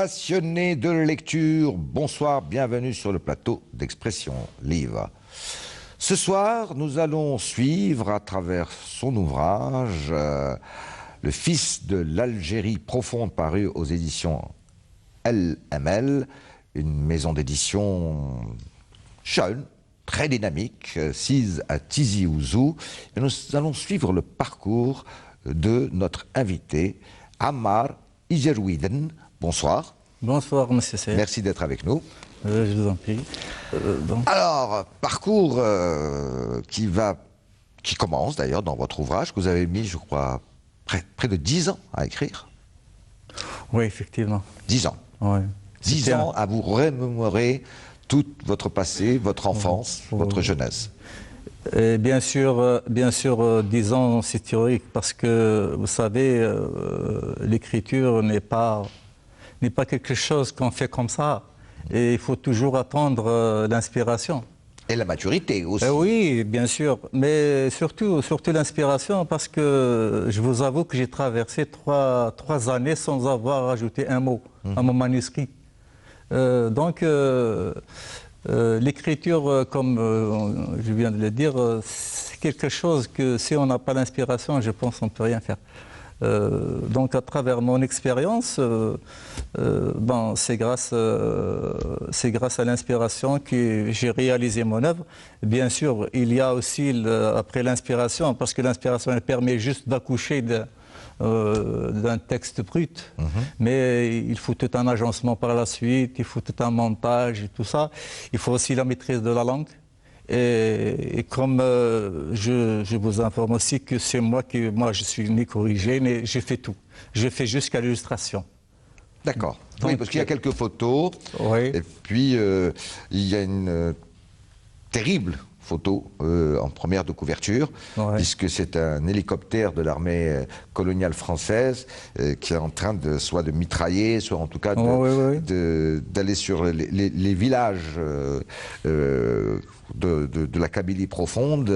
Passionnés de lecture, bonsoir, bienvenue sur le plateau d'Expression Livre. Ce soir, nous allons suivre à travers son ouvrage Le fils de l'Algérie profonde, paru aux éditions LML, une maison d'édition jeune, très dynamique, sise à Tizi Ouzou. Et nous allons suivre le parcours de notre invité, Ammar Ijerouiden. Bonsoir. Bonsoir, monsieur Seyed. Merci d'être avec nous. Je vous en prie. Alors, parcours qui commence d'ailleurs dans votre ouvrage, que vous avez mis, je crois, près de 10 ans à écrire. Oui, effectivement. 10 ans. Oui. 10 ans à vous remémorer tout votre passé, votre enfance, votre jeunesse. Et bien sûr, 10 ans, c'est théorique, parce que, vous savez, l'écriture n'est pas quelque chose qu'on fait comme ça. Et il faut toujours attendre l'inspiration. Et la maturité aussi. Oui, bien sûr. Mais surtout l'inspiration, parce que je vous avoue que j'ai traversé trois années sans avoir ajouté un mot à mon manuscrit. L'écriture, comme je viens de le dire, c'est quelque chose que si on n'a pas l'inspiration, je pense qu'on ne peut rien faire. Donc à travers mon expérience, c'est grâce à l'inspiration que j'ai réalisé mon œuvre. Bien sûr, il y a aussi après l'inspiration, parce que l'inspiration elle permet juste d'accoucher d'un texte brut, mais il faut tout un agencement par la suite, il faut tout un montage et tout ça. Il faut aussi la maîtrise de la langue. Et comme je vous informe aussi que c'est moi je suis né corrigé, mais j'ai fait tout. Je fais jusqu'à l'illustration. D'accord. Oui, parce qu'il y a quelques photos. Oui. Et puis, il y a une terrible photo en première de couverture, puisque c'est un hélicoptère de l'armée coloniale française qui est en train soit de mitrailler, soit en tout cas d'aller sur les villages de la Kabylie profonde,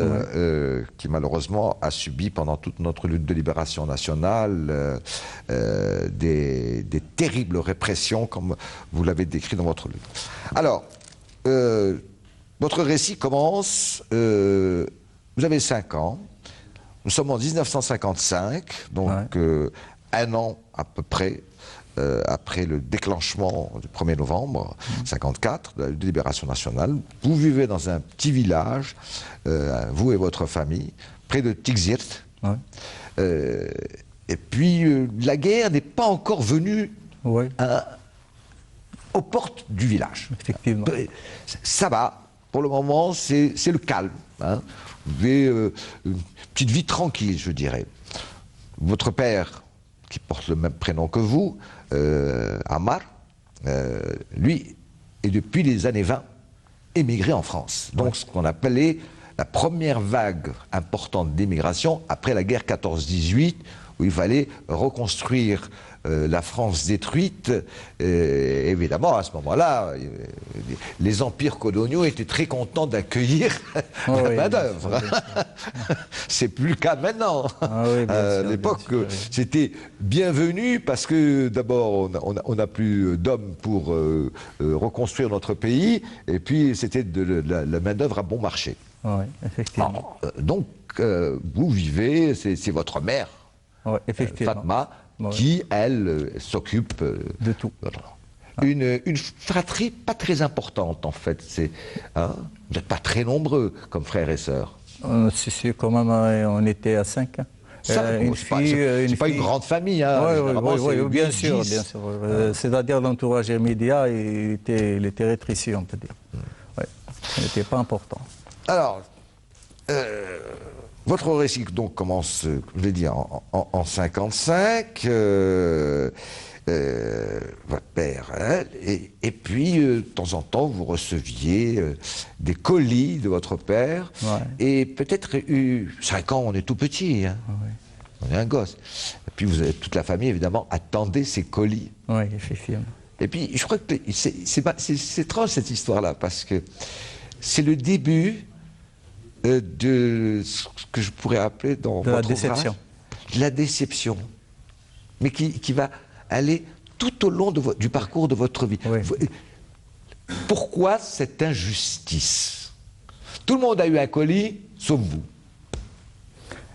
qui malheureusement a subi pendant toute notre lutte de libération nationale des terribles répressions, comme vous l'avez décrit dans votre livre. Alors, votre récit commence, vous avez 5 ans, nous sommes en 1955, donc un an à peu près après le déclenchement du 1er novembre 1954, de la libération nationale. Vous vivez dans un petit village, vous et votre famille, près de Tizirt. Et puis la guerre n'est pas encore venue aux portes du village. Effectivement. Ça va. Pour le moment, c'est le calme. Hein. Vous avez une petite vie tranquille, je dirais. Votre père, qui porte le même prénom que vous, Ammar, lui, est depuis les années 20 émigré en France. Donc ce qu'on appelait la première vague importante d'immigration après la guerre 14-18, où il fallait reconstruire la France détruite. Évidemment, à ce moment-là, les empires coloniaux étaient très contents d'accueillir la main-d'œuvre. C'est plus le cas maintenant. À l'époque, c'était bienvenu parce que d'abord, on n'a plus d'hommes pour reconstruire notre pays, et puis c'était de la main-d'œuvre à bon marché. Oui, effectivement. Donc, vous vivez, c'est votre mère, Fatma, qui, elle, s'occupe de tout. Une fratrie pas très importante, en fait. Vous n'êtes pas très nombreux comme frères et sœurs. Si, quand même, on était à 5. C'est pas une grande famille. Hein, oui, bien sûr. C'est-à-dire l'entourage immédiat, il était rétréci, on peut dire. Il n'était pas important. Alors, votre récit donc commence, je l'ai dit, en 55. Votre père, et puis de temps en temps vous receviez des colis de votre père, et peut-être 5 ans, on est tout petit, hein. On est un gosse. Et puis vous avez toute la famille évidemment attendait ces colis. Oui, effectivement. Et puis je crois que c'est étrange cette histoire-là, parce que c'est le début de ce que je pourrais appeler dans votre ouvrage, déception. La déception, mais qui va aller tout au long du parcours de votre vie. Oui. Pourquoi cette injustice? Tout le monde a eu un colis, sauf vous.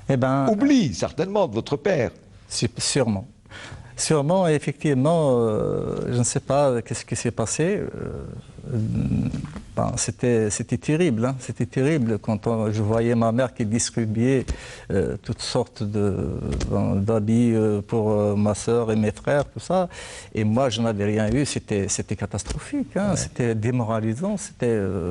Eh ben, Oublie certainement de votre père. sûrement. Sûrement, effectivement, je ne sais pas qu'est-ce qui s'est passé. C'était terrible, hein. C'était terrible quand je voyais ma mère qui distribuait toutes sortes d'habits pour ma soeur et mes frères, tout ça. Et moi, je n'avais rien eu. C'était catastrophique, hein. Ouais. C'était démoralisant. Je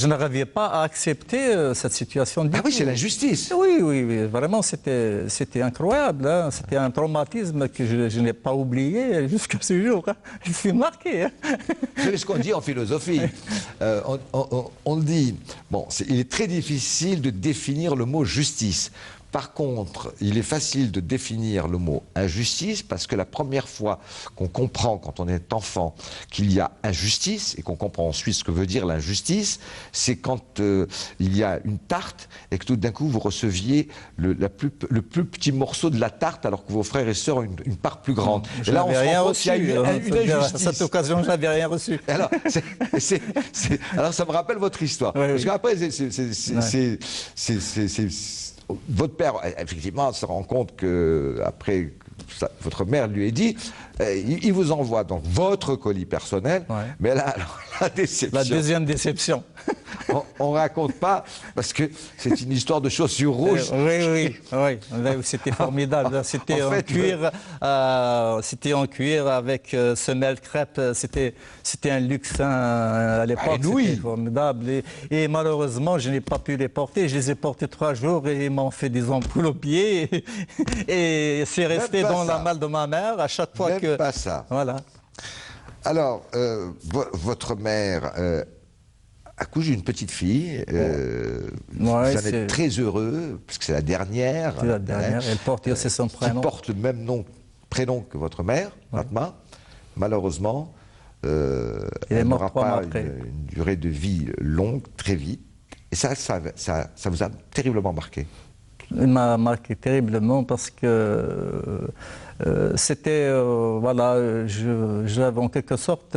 n'arrivais pas à accepter cette situation. Ah oui, c'est l'injustice. Oui, vraiment, c'était incroyable, hein. C'était un traumatisme que je n'ai pas oublié jusqu'à ce jour, hein. Je suis marqué, hein. C'est ce qu'on dit en philosophie. On dit, bon, il est très difficile de définir le mot justice. Par contre, il est facile de définir le mot injustice parce que la première fois qu'on comprend, quand on est enfant, qu'il y a injustice et qu'on comprend ensuite ce que veut dire l'injustice, c'est quand il y a une tarte et que tout d'un coup vous receviez le plus petit morceau de la tarte alors que vos frères et sœurs ont une part plus grande. Je n'avais rien reçu. Il y a une injustice. À cette occasion, je n'avais rien reçu. Alors, alors ça me rappelle votre histoire. Oui, parce qu'après, votre père, effectivement, se rend compte que après votre mère lui ait dit, il vous envoie donc votre colis personnel, ouais. Mais là, alors, la déception. La deuxième déception. On raconte pas, parce que c'est une histoire de chaussures rouges. Oui, c'était formidable. C'était en cuir, c'était en cuir avec semelle crêpe. C'était un luxe, hein, à l'époque. C'était formidable. Et malheureusement, je n'ai pas pu les porter. Je les ai portés 3 jours et ils m'ont fait des ampoules aux pieds. Et c'est resté dans la malle de ma mère à chaque fois que. Pas ça. Voilà. Alors, votre mère a cousu une petite fille. Vous en êtes très heureux, parce que c'est la dernière. C'est la dernière. Elle porte aussi son prénom. Qui porte le même prénom que votre mère, Fatma. Malheureusement, elle n'aura pas une durée de vie longue, très vite. Et ça vous a terriblement marqué. Il m'a marqué terriblement parce que c'était, voilà, j'avais en quelque sorte...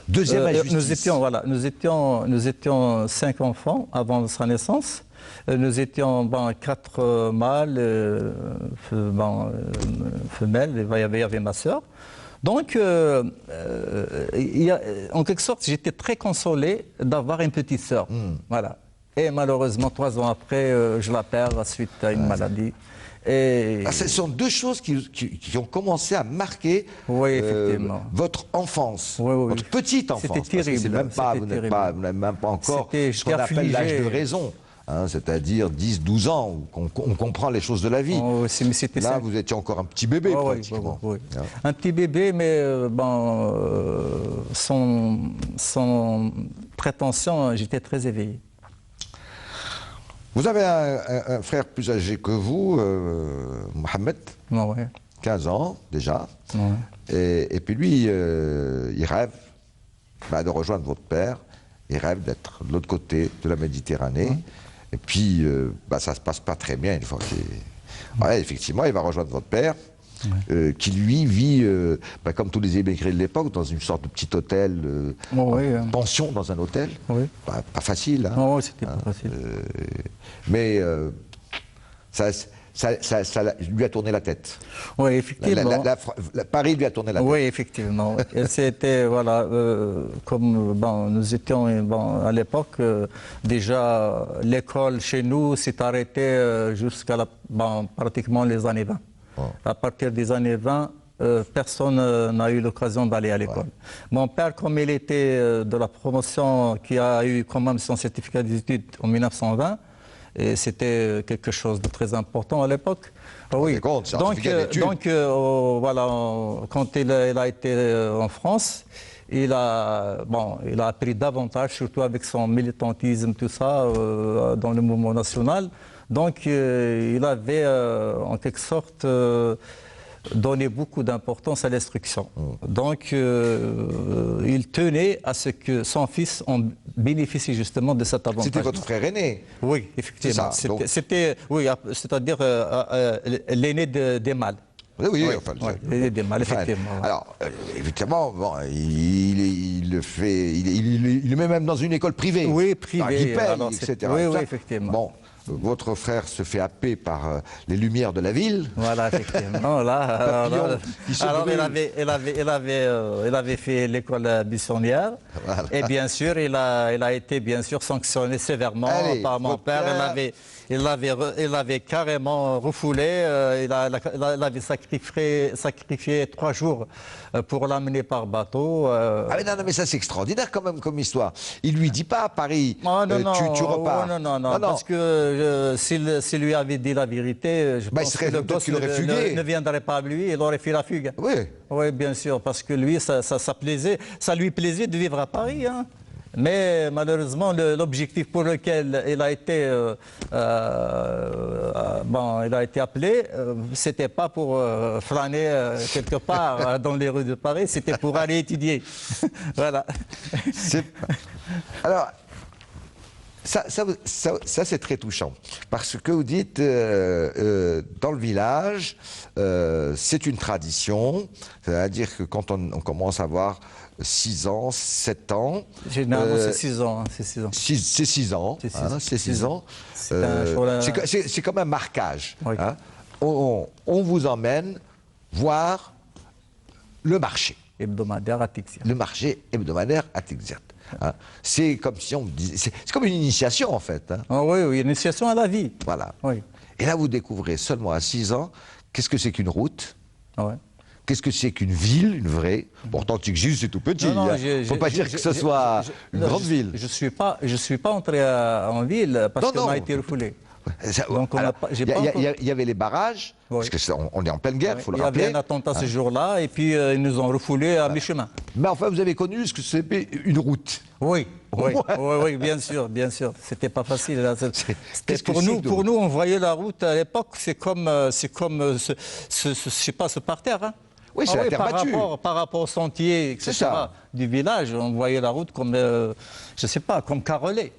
Deuxième injustice. Nous étions 5 enfants avant sa naissance. Nous étions 4 mâles, femelles, il y avait ma sœur. Donc, en quelque sorte, j'étais très consolé d'avoir une petite sœur. Voilà. Et malheureusement, 3 ans après, je la perds suite à une maladie. Et... ce sont 2 choses qui ont commencé à marquer votre enfance, votre petite enfance. C'était terrible. Vous n'avez même pas encore ce qu'on appelle l'âge de raison. Hein, c'est-à-dire 10-12 ans, où on comprend les choses de la vie. Là, vous étiez encore un petit bébé, pratiquement. Un petit bébé, mais sans prétention, j'étais très éveillé. Vous avez un frère plus âgé que vous, Mohamed, 15 ans déjà, et puis lui, il rêve de rejoindre votre père, il rêve d'être de l'autre côté de la Méditerranée, et puis ça ne se passe pas très bien une fois qu'il... effectivement, il va rejoindre votre père, qui lui vit, comme tous les immigrés de l'époque, dans une sorte de petit hôtel, pension dans un hôtel. Pas facile. Hein. Non, c'était pas facile. Mais ça lui a tourné la tête. Oui, effectivement. Paris lui a tourné la tête. Oui, effectivement. C'était, voilà, comme nous étions à l'époque, déjà l'école chez nous s'est arrêtée jusqu'à pratiquement les années 20. À partir des années 20, personne n'a eu l'occasion d'aller à l'école. Mon père, comme il était de la promotion qui a eu quand même son certificat d'études en 1920, et c'était quelque chose de très important à l'époque. Oui. Donc voilà, quand il a été en France, il a appris davantage, surtout avec son militantisme, tout ça, dans le mouvement national. Donc il avait en quelque sorte donné beaucoup d'importance à l'instruction. Donc il tenait à ce que son fils en bénéficie justement de cet avantage. C'était votre frère aîné? Oui, effectivement. C'était, c'est-à-dire l'aîné des mâles. Oui, oui, Oui, enfin, oui, il y a des mâles, effectivement. Alors, évidemment, bon, il le fait, il le met même dans une école privée. Oui, privée, Il paye, alors etc. oui, Tout oui, ça. effectivement. Bon, votre frère se fait happer par les lumières de la ville. Voilà, effectivement. Là, Papillon qui se alors brûle. il avait fait l'école buissonnière. Voilà. Et bien sûr, il a été bien sûr sanctionné sévèrement Allez, par mon votre père. père. Il avait carrément refoulé. Il avait sacrifié 3 jours pour l'amener par bateau. Ah mais non, non, mais ça c'est extraordinaire quand même comme histoire. Il lui dit pas à Paris, Oh, non, non, tu repars. oh, non, parce que s'il lui avait dit la vérité, je Bah, il pense serait- que le peut-être gosse qu'il aurait fugué. ne viendrait pas à lui, il aurait fait la fugue. Oui. Oui, bien sûr, parce que lui, ça lui plaisait de vivre à Paris. Hein. Mais malheureusement, l'objectif pour lequel il a été, il a été appelé, c'était pas pour flâner quelque part dans les rues de Paris, c'était pour aller étudier. Voilà. Alors, ça c'est très touchant. Parce que vous dites, dans le village, c'est une tradition. C'est-à-dire que quand on commence à avoir 6 ans, 7 ans... Généralement, c'est 6 ans. Hein, c'est 6 ans. C'est 6 ans. C'est 6 ans. C'est comme un marquage. Oui. Hein. On vous emmène voir le marché. Hebdomadaire à Tixirt. Le marché hebdomadaire à Tixirt. Hein. C'est comme si on disait, c'est comme une initiation en fait. Hein. Oh, oui, oui, une initiation à la vie. Voilà. Oui. Et là, vous découvrez seulement à 6 ans qu'est-ce que c'est qu'une route, Ouais. qu'est-ce que c'est qu'une ville, une vraie. Pourtant, Tixirt, c'est tout petit. Non, Il ne faut pas dire que ce soit une grande ville. Je ne suis pas entré en ville parce qu'on a été refoulé. Donc il y avait les barrages, oui. parce qu'on est en pleine guerre, il faut le rappeler. Il y avait un attentat ce jour-là, et puis ils nous ont refoulés à mi-chemin. Mais enfin, vous avez connu ce que c'était une route. Oui, oui, oui, oui, bien sûr, bien sûr. C'était pas facile. Là. Qu'est-ce que pour c'est nous, que pour nous, on voyait la route à l'époque, c'est comme je sais pas, ce parterre. Hein. Oui, c'est la terre battue. Par rapport au sentier, etc. du village, on voyait la route comme, je sais pas, comme carrelée.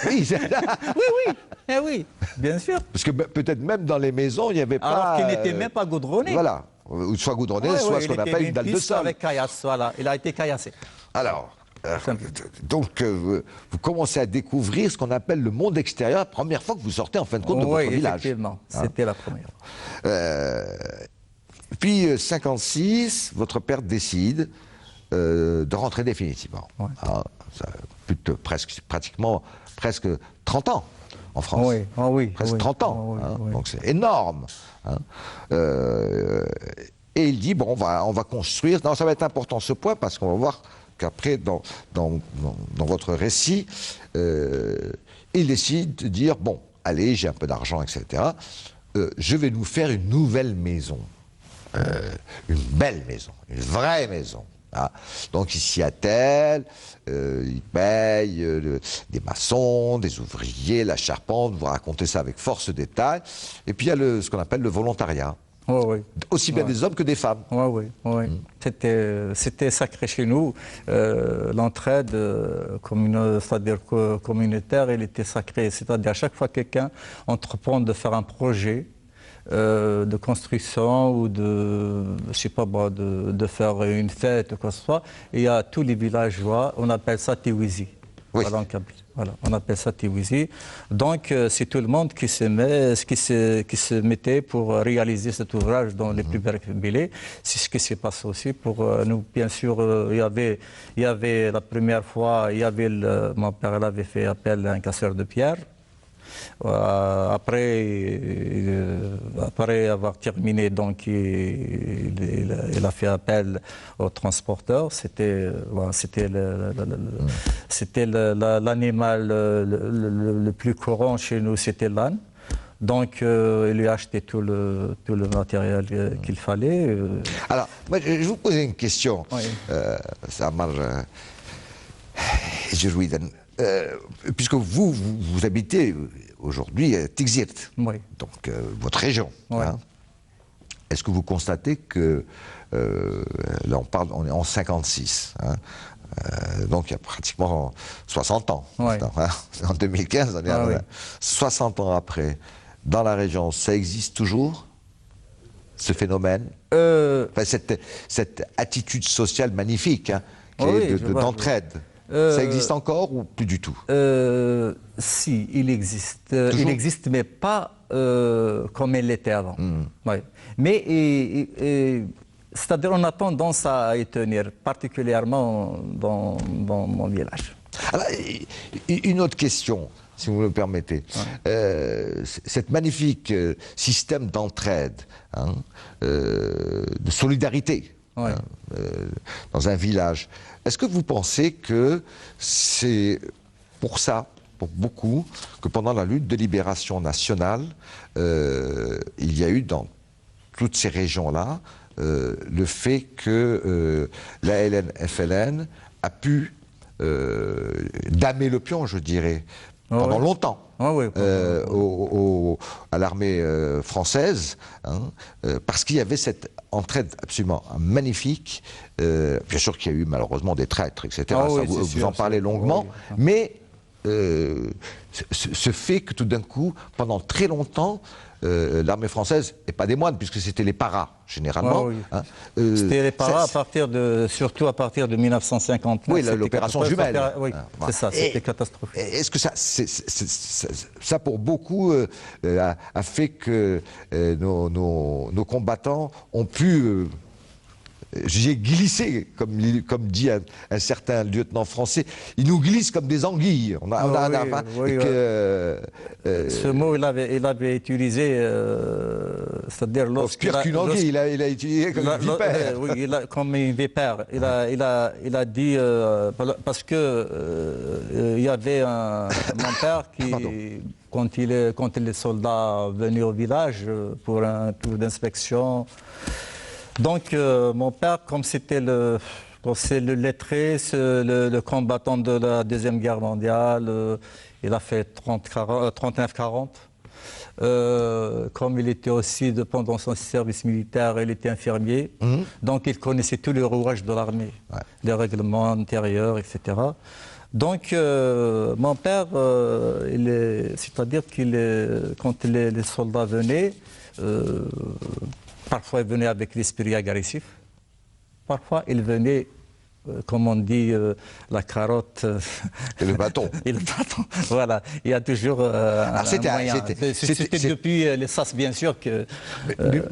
Oui, oui, eh oui, bien sûr. Parce que peut-être même dans les maisons, il n'y avait pas... Alors qu'il n'était même pas goudronné. Voilà, soit goudronné, soit ce qu'on appelle une dalle de sol. Avec caillasse, voilà, il a été caillassé. Alors, donc vous commencez à découvrir ce qu'on appelle le monde extérieur, la première fois que vous sortez en fin de compte de votre village. Oui, effectivement, c'était la première. Puis, 56, votre père décide de rentrer définitivement. Ouais. Ça, pratiquement 30 ans en France. Oui, oh oui, presque 30 ans. Donc c'est énorme. Hein. Et il dit, bon, on va construire. Non, ça va être important ce point parce qu'on va voir qu'après, dans votre récit, il décide de dire, bon, allez, j'ai un peu d'argent, etc. Je vais nous faire une nouvelle maison. Une belle maison, une vraie maison. Ah. Donc ici à Tel, ils payent des maçons, des ouvriers, la charpente, vous racontez ça avec force détail. Et puis il y a ce qu'on appelle le volontariat. Oh, oui. Aussi bien des hommes que des femmes. Oui, oui. C'était sacré chez nous. L'entraide c'est-à-dire communautaire, elle était sacrée. C'est-à-dire à chaque fois que quelqu'un entreprend de faire un projet, de construction ou de faire une fête ou quoi que ce soit, il y a tous les villageois, on appelle ça Tiwizi. Oui. Voilà, on appelle ça Tiwizi. Donc c'est tout le monde qui se mettait pour réaliser cet ouvrage dans les plus belles billets. C'est ce qui s'est passé aussi pour nous. Bien sûr, il y avait la première fois, mon père avait fait appel à un casseur de pierre. Après avoir terminé, donc il a fait appel au transporteur. C'était l'animal le plus courant chez nous, c'était l'âne. Donc il lui a acheté tout le matériel qu'il fallait. Alors, moi, je vais vous poser une question. Oui. Ça marche. Puisque vous habitez aujourd'hui à Tixirt, Oui. donc votre région. Oui. Hein. Est-ce que vous constatez que, là on est en 56, hein, donc il y a pratiquement 60 ans. Oui. Hein, en 2015, on est à 60 ans après, dans la région, ça existe toujours? ce phénomène, enfin, cette attitude sociale magnifique, hein, d'entraide. Ça existe encore ou plus du tout? Si, il existe, mais pas comme il l'était avant. Ouais. Mais c'est-à-dire on a tendance à y tenir, particulièrement dans mon village. Alors, une autre question, si vous me le permettez. Cette magnifique système d'entraide, hein, de solidarité, ouais. dans un village, est-ce que vous pensez que c'est pour ça, pour beaucoup, que pendant la lutte de libération nationale, il y a eu dans toutes ces régions-là le fait que la LN-FLN a pu damer le pion, je dirais, pendant longtemps, à l'armée française, hein, parce qu'il y avait cette entraide absolument magnifique. Bien sûr qu'il y a eu malheureusement des traîtres, etc. Vous en parlez longuement, mais ce fait que tout d'un coup, pendant très longtemps, l'armée française, et pas des moines, puisque c'était les paras, généralement. Hein, c'était les paras, surtout à partir de 1959. Oui, l'opération Jumelle. Oui, c'est ça, c'était catastrophique. Est-ce que ça pour beaucoup, a fait que nos combattants ont pu... J'ai glissé, comme dit un certain lieutenant français, ils nous glissent comme des anguilles. Ce mot, il avait utilisé, c'est-à-dire lorsque... Pire qu'une anguille, il a utilisé comme une vipère. Oui, comme une vipère. Il a dit, parce que il y avait mon père qui... Quand les soldats venaient au village pour un tour d'inspection. Donc, mon père, comme c'était le lettré, le combattant de la Deuxième Guerre mondiale, il a fait 39-40. Comme il était aussi, pendant son service militaire, il était infirmier. Donc, il connaissait tous les rouages de l'armée, les règlements intérieurs, etc. Donc, mon père, c'est-à-dire quand les soldats venaient, parfois, il venait avec l'esprit agressif. Parfois, il venait, comme on dit, la carotte. Et le bâton. Et le bâton. Voilà. Il y a toujours un moyen. C'était depuis les SAS, bien sûr.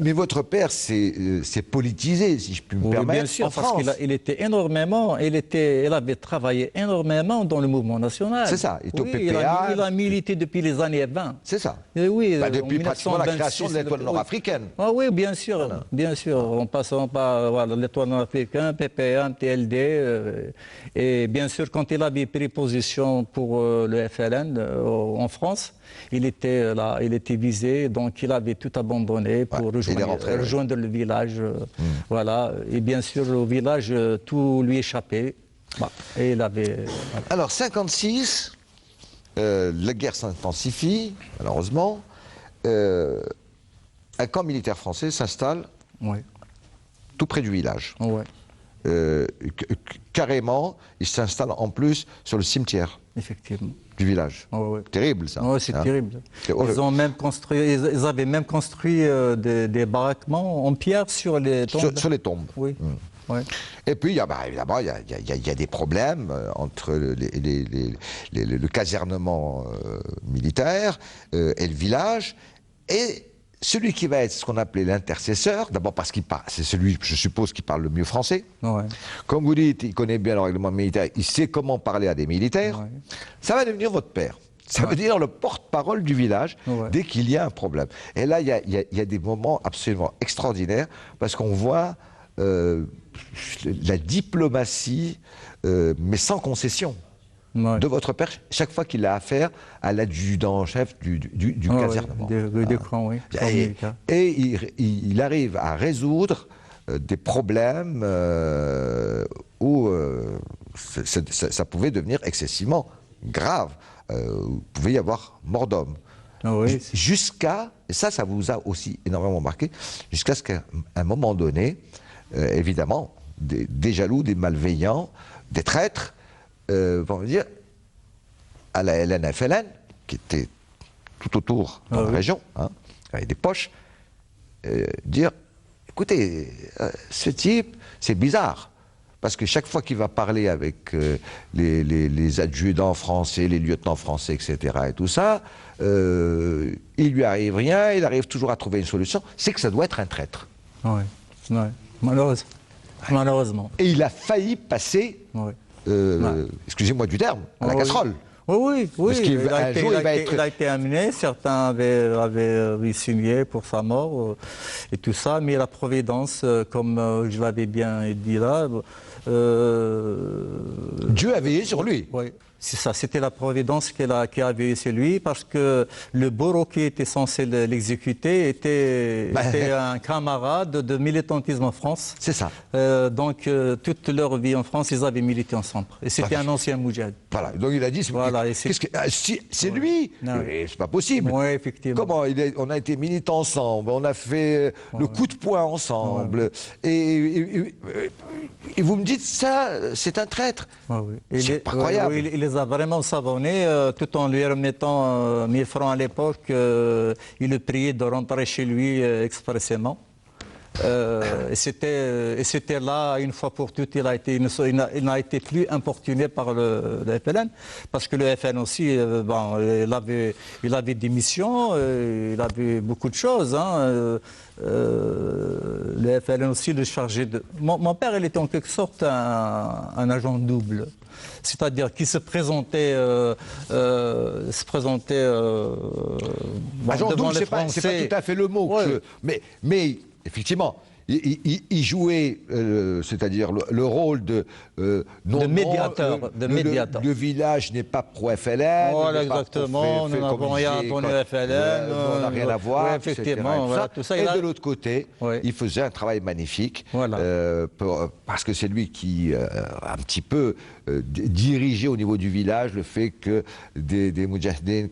Mais votre père s'est politisé, si je puis me permettre, bien sûr, en parce France. qu'il était énormément, il avait travaillé énormément dans le mouvement national. C'est ça, il était au PPA. Il a milité depuis les années 20. C'est ça. Et oui, depuis pratiquement la création de l'étoile nord-africaine. Ah oui, bien sûr, bien sûr. En passant par l'étoile nord-africaine, PPA, TLD. Et bien sûr, quand il avait pris position pour le FLN en France, il était visé, donc il avait tout abandonné pour rejoindre le village. Voilà. Et bien sûr, au village, tout lui échappait. Et il avait... Alors, 56, la guerre s'intensifie, malheureusement. Un camp militaire français s'installe tout près du village. Carrément, il s'installe en plus sur le cimetière. Effectivement. Du village. Terrible, ça. Oui, c'est terrible. Ils avaient même construit des baraquements en pierre sur les tombes. Sur les tombes. Oui. Et puis, évidemment, il y a des problèmes entre le casernement militaire et le village. Et celui qui va être ce qu'on appelait l'intercesseur, d'abord parce qu'il parle, c'est celui, je suppose, qui parle le mieux français. Comme vous dites, il connaît bien le règlement militaire, il sait comment parler à des militaires. Ça va devenir votre père. Ça veut dire le porte-parole du village dès qu'il y a un problème. Et là, il y a des moments absolument extraordinaires parce qu'on voit la diplomatie, mais sans concession. De votre père, chaque fois qu'il a affaire à l'adjudant-chef du casernement. Et il arrive à résoudre des problèmes où ça pouvait devenir excessivement grave. Il pouvait y avoir mort d'homme. Jusqu'à, et ça vous a aussi énormément marqué, jusqu'à ce qu'à un moment donné, évidemment, des jaloux, des malveillants, des traîtres, vont dire à la LN-FLN, qui était tout autour dans la région, avec des poches, dire écoutez, ce type, c'est bizarre. Parce que chaque fois qu'il va parler avec les adjudants français, les lieutenants français, etc., et tout ça, il lui arrive rien, il arrive toujours à trouver une solution. C'est que ça doit être un traître. Oui, malheureusement. Malheureusement. Et il a failli passer, excusez-moi du terme, à la casserole. Oui. Parce il a été amené, certains avaient signé pour sa mort et tout ça, mais la Providence, comme je l'avais bien dit là, Dieu a veillé sur lui. Oui, c'est ça, c'était la Providence qui a veillé sur lui parce que le bourreau qui était censé l'exécuter était un camarade de militantisme en France. C'est ça. Donc toute leur vie en France, ils avaient milité ensemble. Et c'était un ancien moudjahid. Voilà, donc il a dit, c'est lui, c'est pas possible. Oui, effectivement. Comment on a été militants ensemble, on a fait le coup de poing ensemble, et vous me dites ça, c'est un traître. C'est incroyable. Il les a vraiment savonnés, tout en lui remettant 1000 francs à l'époque. Il le priait de rentrer chez lui expressément. Et c'était là, une fois pour toutes, il n'a été plus importuné par le FLN, parce que le FLN aussi, il avait des missions, il avait beaucoup de choses. Le FLN aussi le chargeait de... Mon père, il était en quelque sorte un agent double. C'est-à-dire qu'il se présentait, agent devant double, les Français. C'est pas tout à fait le mot. Mais effectivement, il jouait, c'est-à-dire le rôle de médiateur. Le village n'est pas pro-FLN. Voilà, exactement. Nous n'avons rien entendu FLN. On n'a rien à voir. Oui, effectivement. Tout ça. Et de l'autre côté, il faisait un travail magnifique. Voilà. Parce que c'est lui qui a un petit peu dirigeait au niveau du village le fait que des moudjahidines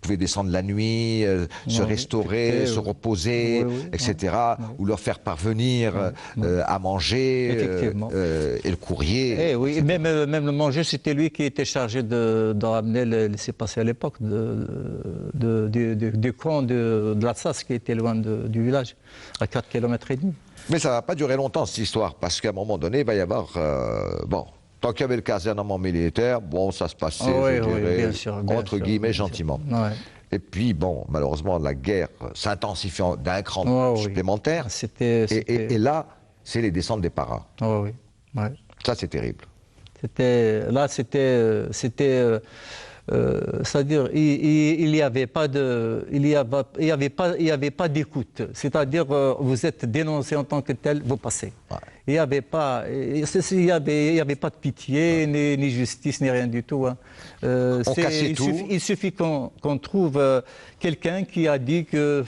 pouvaient descendre la nuit, se restaurer, se reposer, etc. Ou leur faire parvenir à manger et le courrier. Oui, même le manger, c'était lui qui était chargé de ramener le laissez-passer à l'époque du camp de l'Alsace qui était loin du village, à 4 km et demi. Mais ça ne va pas durer longtemps cette histoire, parce qu'à un moment donné, il va y avoir... tant qu'il y avait le casernement militaire, ça se passait, je dirais, bien sûr, entre guillemets, gentiment. Et puis, malheureusement, la guerre s'intensifie d'un cran supplémentaire. Et là, c'est les descentes des paras. Ça, c'est terrible. C'est-à-dire, il n'y avait pas d'écoute. C'est-à-dire, vous êtes dénoncé en tant que tel, vous passez. Il n'y avait pas de pitié, ni justice, ni rien du tout. On cassait tout. Il suffit qu'on trouve quelqu'un qui a dit que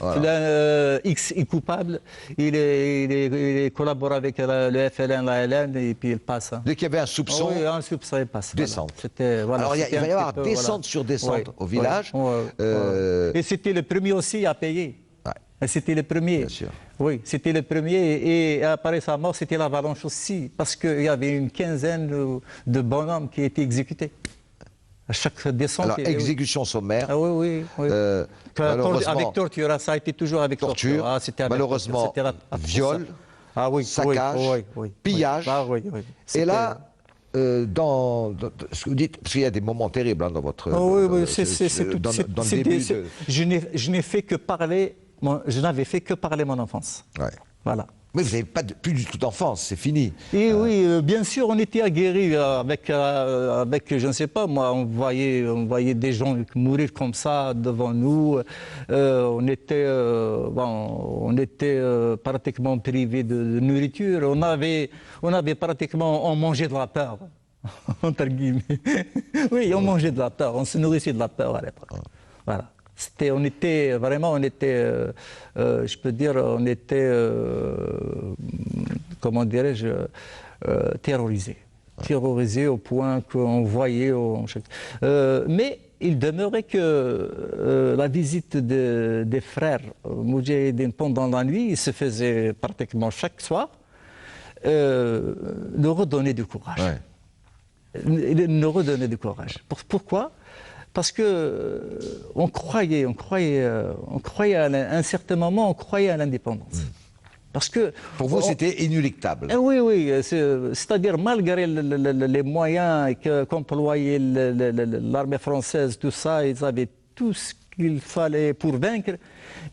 X est coupable, il collabore avec le FLN, la LN, et puis il passe. Dès qu'il y avait un soupçon, un soupçon, il passe. Descente. Alors il va y avoir descente sur descente au village. Et c'était le premier aussi à payer. C'était le premier. Bien sûr. Oui, c'était le premier. Et après sa mort, c'était l'avalanche aussi. Parce qu'il y avait une quinzaine de bonhommes qui étaient exécutés. À chaque descente. Alors, exécution sommaire. Oui. Avec torture, ça a été toujours avec torture. Malheureusement, viol, saccage, pillage. Et là, dans ce que vous dites, parce qu'il y a des moments terribles dans votre... dans le début de... Je n'ai fait que parler... Je n'avais fait que parler mon enfance. Voilà. Mais vous n'avez plus du tout d'enfance, c'est fini. Et oui, bien sûr, on était aguerris avec, je ne sais pas, moi, on voyait des gens mourir comme ça devant nous. On était pratiquement privés de nourriture. On avait pratiquement, on mangeait de la peur, entre guillemets. Oui, on mangeait de la peur, on se nourrissait de la peur à l'époque. Voilà. On était, je peux dire, on était, comment dirais-je, terrorisés. Terrorisés au point qu'on voyait... mais il demeurait que la visite des frères moudjahidines pendant la nuit, il se faisait pratiquement chaque soir, nous redonnait du courage. Nous redonnait du courage. Pourquoi ? Parce que on croyait à un certain moment, on croyait à l'indépendance. Parce que Pour vous, c'était inéluctable. oui, oui, c'est-à-dire malgré les moyens qu'employait l'armée française, tout ça, ils avaient tout ce qu'il fallait pour vaincre,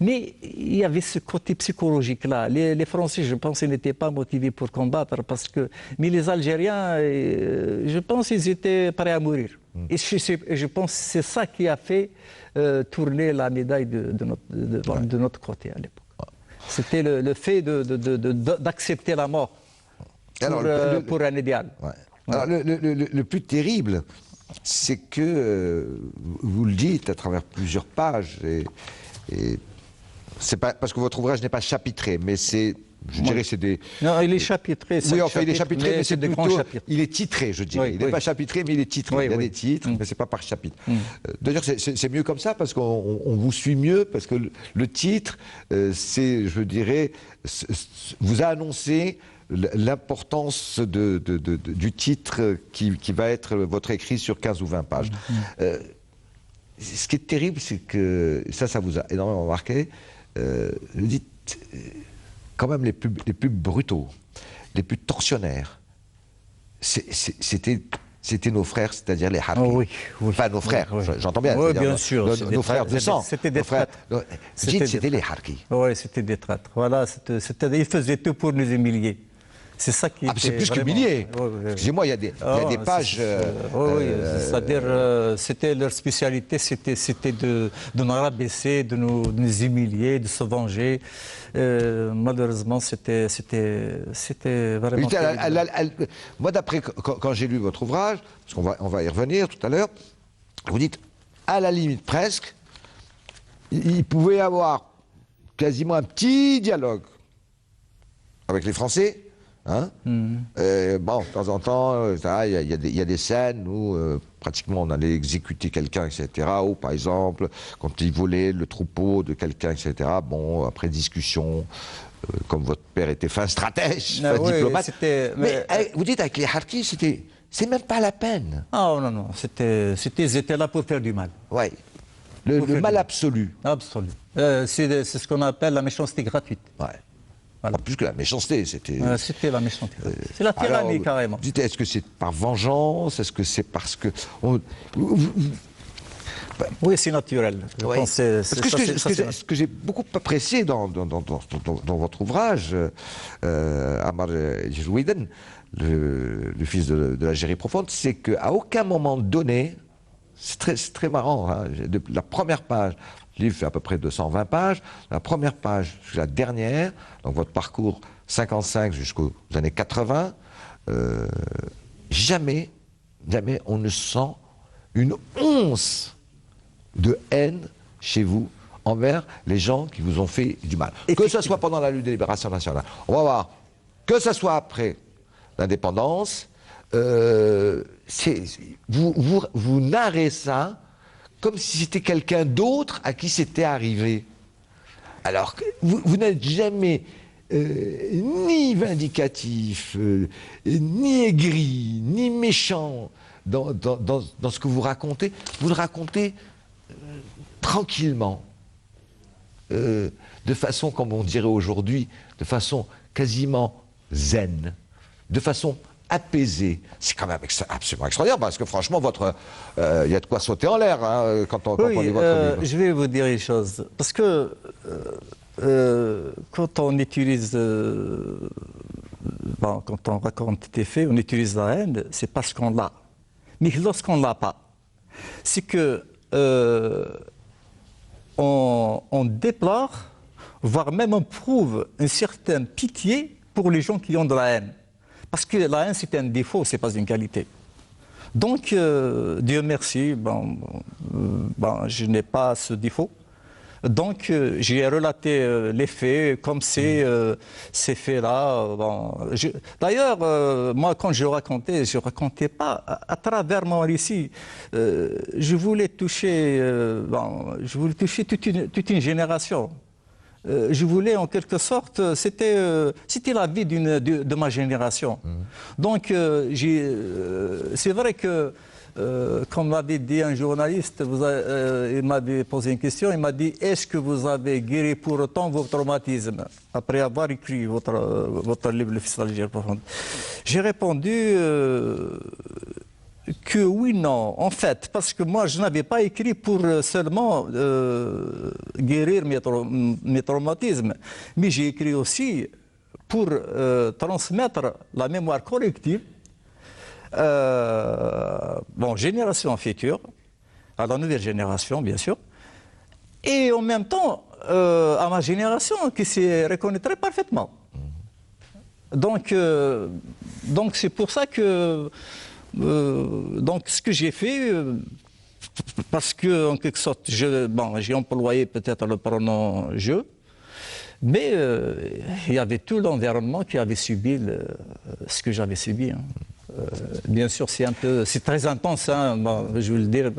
mais il y avait ce côté psychologique-là. Les Français, je pense, ils n'étaient pas motivés pour combattre, mais les Algériens, je pense, ils étaient prêts à mourir. Et je pense que c'est ça qui a fait tourner la médaille de notre côté à l'époque. C'était le fait d'accepter la mort pour un idéal. Ouais. Alors, le plus terrible, c'est que, vous le dites à travers plusieurs pages, et c'est pas parce que votre ouvrage n'est pas chapitré, mais c'est, je dirais, c'est des... Non, il est chapitré. Oui, enfin, il est chapitré, mais c'est des plutôt... grands chapitres. Il est titré, je dirais. Oui, Il n'est pas chapitré, mais il est titré. Oui, il y a oui. des titres, mais c'est pas par chapitre. D'ailleurs, c'est mieux comme ça, parce qu'on vous suit mieux, parce que le titre, c'est, je dirais, vous a annoncé l'importance du titre qui va être votre écrit sur 15 ou 20 pages. Ce qui est terrible, c'est que, ça vous a énormément marqué, vous dites, quand même les plus brutaux, les plus tortionnaires, c'était nos frères, c'est-à-dire les Harkis. Oh oui, oui. Enfin, nos frères, Oui, oui. j'entends bien. Oui, c'est-à-dire bien sûr. Nos frères de sang. C'était des nos frères. traîtres. C'était les Harkis. Oui, c'était des traîtres. Voilà, ils faisaient tout pour nous humilier. C'est ça qui était C'est plus vraiment... qu'humilié. Oui, oui. Excusez-moi, il y a des pages... Oui, c'est-à-dire, c'était leur spécialité, c'était de nous rabaisser, de nous humilier, de se venger. Malheureusement, c'était vraiment... Moi, d'après, quand j'ai lu votre ouvrage, parce qu'on va y revenir tout à l'heure, vous dites, à la limite presque, il pouvait y avoir quasiment un petit dialogue avec les Français. Hein bon, de temps en temps, il y a des scènes où pratiquement on allait exécuter quelqu'un, etc. Ou par exemple, quand ils volaient le troupeau de quelqu'un, etc. Bon, après discussion, comme votre père était fin stratège, fin diplomate. Mais vous dites avec les Harkis, c'est même pas la peine. Oh non, non, ils étaient là pour faire du mal. Ouais. Le mal absolu. Absolu. C'est ce qu'on appelle la méchanceté gratuite. Ouais. Voilà. Plus que la méchanceté, c'était... C'était la méchanceté. C'est la tyrannie, alors, carrément. Dites, est-ce que c'est par vengeance? Est-ce que c'est parce que... Oui, c'est naturel. Je pense ce que j'ai beaucoup apprécié dans votre ouvrage, Ammar Djerouiden, le fils de l'Algérie profonde, c'est qu'à aucun moment donné, c'est très marrant, hein, la première page, le livre fait à peu près 220 pages, la première page jusqu'à la dernière, donc votre parcours 55 jusqu'aux années 80, jamais on ne sent une once de haine chez vous envers les gens qui vous ont fait du mal. Que ce soit pendant la lutte de libération nationale, on va voir, que ce soit après l'indépendance, vous narrez ça comme si c'était quelqu'un d'autre à qui c'était arrivé. Alors que vous n'êtes jamais ni vindicatif, ni aigri, ni méchant dans ce que vous racontez. Vous le racontez tranquillement, de façon, comme on dirait aujourd'hui, de façon quasiment zen, de façon apaisé. C'est quand même absolument extraordinaire parce que franchement, il y a de quoi sauter en l'air hein, quand on lit votre livre. Je vais vous dire une chose. Parce que quand on utilise, quand on raconte des faits, on utilise la haine, c'est parce qu'on l'a. Mais lorsqu'on ne l'a pas, c'est que on déplore, voire même on prouve une certaine pitié pour les gens qui ont de la haine. Parce que la haine, c'est un défaut, ce n'est pas une qualité. Donc, Dieu merci, je n'ai pas ce défaut. Donc, j'ai relaté les faits comme ces faits-là. D'ailleurs, moi, quand je racontais pas à travers mon récit. Je voulais toucher toute une génération. Je voulais en quelque sorte, c'était la vie de ma génération. Donc c'est vrai que comme m'avait dit un journaliste, il m'avait posé une question, il m'a dit « Est-ce que vous avez guéri pour autant vos traumatismes ?» après avoir écrit votre livre « Le fils d'Algérie profonde ». J'ai répondu que oui, non, en fait, parce que moi je n'avais pas écrit pour seulement guérir mes traumatismes, mais j'ai écrit aussi pour transmettre la mémoire collective génération future, à la nouvelle génération bien sûr, et en même temps à ma génération qui s'y reconnaîtrait parfaitement. Donc c'est pour ça que ce que j'ai fait, parce que en quelque sorte j'ai employé peut-être le pronom je, mais il y avait tout l'environnement qui avait subi ce que j'avais subi. Hein. Bien sûr, c'est très intense. Hein. Je veux le dire,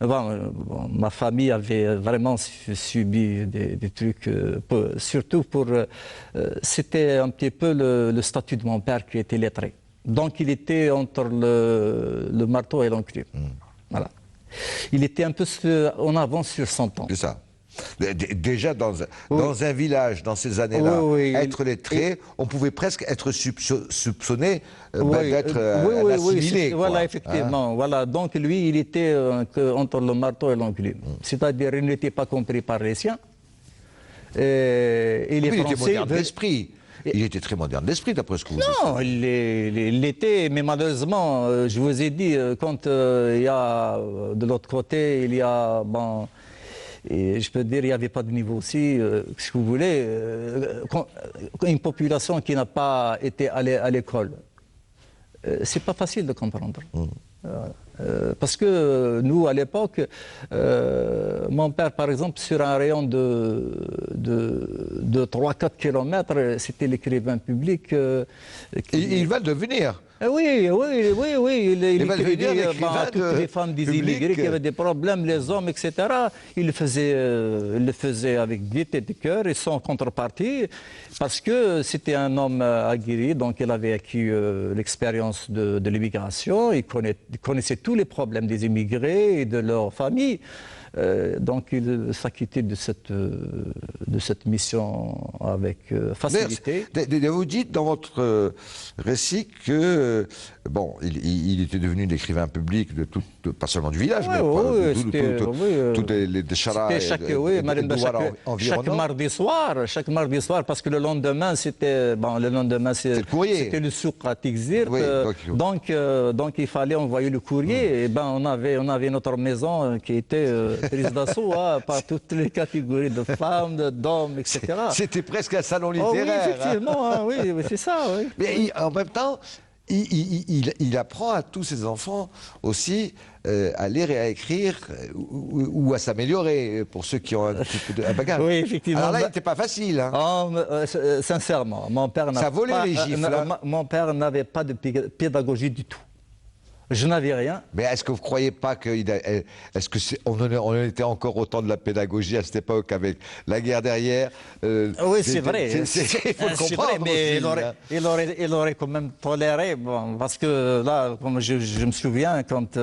ma famille avait vraiment subi des trucs, surtout c'était un petit peu le statut de mon père qui était lettré. Donc il était entre le marteau et l'enclume. Voilà. Il était un peu en avance sur son temps. C'est ça. Déjà dans un village, dans ces années-là, être lettré, on pouvait presque être soupçonné d'être assimilé. Voilà, effectivement. Hein? Voilà. Donc lui, il était entre le marteau et l'enclume. C'est-à-dire, il n'était pas compris par les siens. Et les Français, il était moderne d'esprit. Il était très moderne d'esprit, d'après ce que vous dites. Non, il l'était, mais malheureusement, je vous ai dit, quand il y a de l'autre côté, il y a... Et je peux dire, il n'y avait pas de niveau aussi, si vous voulez, une population qui n'a pas été à l'école. C'est pas facile de comprendre. Parce que nous, à l'époque, mon père, par exemple, sur un rayon de 3-4 km, c'était l'écrivain public. Il va devenir. Oui, il écrivait à toutes les femmes des immigrés qui avaient des problèmes, les hommes, etc. Il le faisait avec gaieté de cœur et sans contrepartie, parce que c'était un homme aguerri, donc il avait acquis l'expérience de l'immigration, il connaissait tous les problèmes des immigrés et de leurs familles. Donc il s'acquittait de cette mission avec facilité. Vous dites dans votre récit que il était devenu l'écrivain public pas seulement du village, mais de toutes les charas chaque mardi soir, parce que le lendemain c'était le souk pratique zir, donc il fallait envoyer le courrier. Et on avait notre maison qui était prise d'assaut par toutes les catégories de femmes, d'hommes, etc. C'était presque un salon littéraire. Oui, effectivement, hein, oui, c'est ça. Oui. Mais en même temps, il apprend à tous ses enfants aussi à lire et à écrire ou à s'améliorer pour ceux qui ont un petit peu de bagage. Oui, effectivement. Alors là, il n'était pas facile. Hein. Sincèrement, mon père n'avait pas de pédagogie du tout. Je n'avais rien. Mais est-ce que vous ne croyez pas qu'on en était encore autant de la pédagogie à cette époque avec la guerre derrière Oui, c'est vrai. Il faut le comprendre vrai, mais aussi, il aurait quand même toléré, parce que là, comme je me souviens, quand il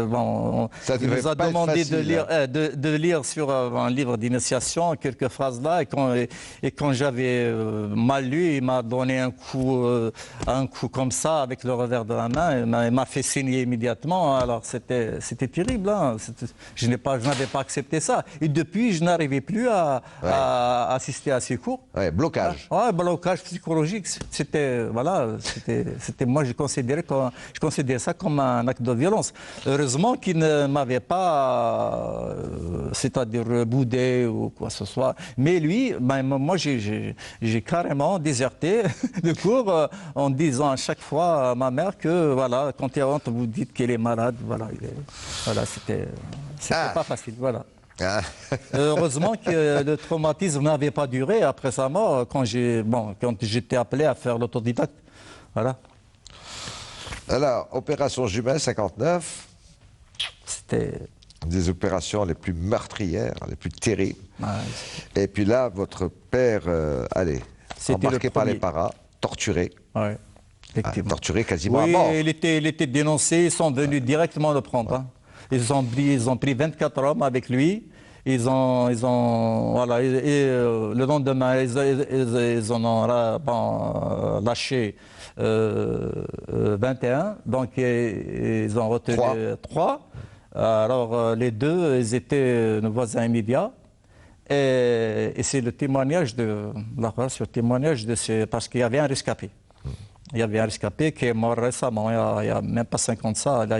nous a demandé de lire sur un livre d'initiation quelques phrases là, et quand j'avais mal lu, il m'a donné un coup comme ça avec le revers de la main, il m'a fait signer immédiatement. Alors c'était terrible, hein. Je n'avais pas accepté ça. Et depuis, je n'arrivais plus à assister à ces cours. Blocage. Blocage psychologique. Moi, je considérais ça comme un acte de violence. Heureusement qu'il ne m'avait pas, c'est-à-dire boudé ou quoi que ce soit. Mais lui, moi, j'ai carrément déserté le cours en disant à chaque fois à ma mère que quand il rentre, vous dites qu'elle est malade, c'était pas facile, Heureusement que le traumatisme n'avait pas duré après sa mort, quand j'étais appelé à faire l'autodidacte, Alors, opération Jumelle 59, c'était des opérations les plus meurtrières, les plus terribles. Et puis là, votre père, embarqué par les paras, torturé. torturé quasiment à Oui, mort. il était dénoncé, ils sont venus directement le prendre. Hein. Ils ont pris 24 hommes avec lui. Voilà, le lendemain, ils en ont lâché 21. Donc, ils ont retenu 3. Alors, les deux, ils étaient nos voisins immédiats. Et c'est le témoignage parce qu'il y avait un rescapé. Il y avait un rescapé qui est mort récemment, il n'y a même pas 5 ans de ça. Il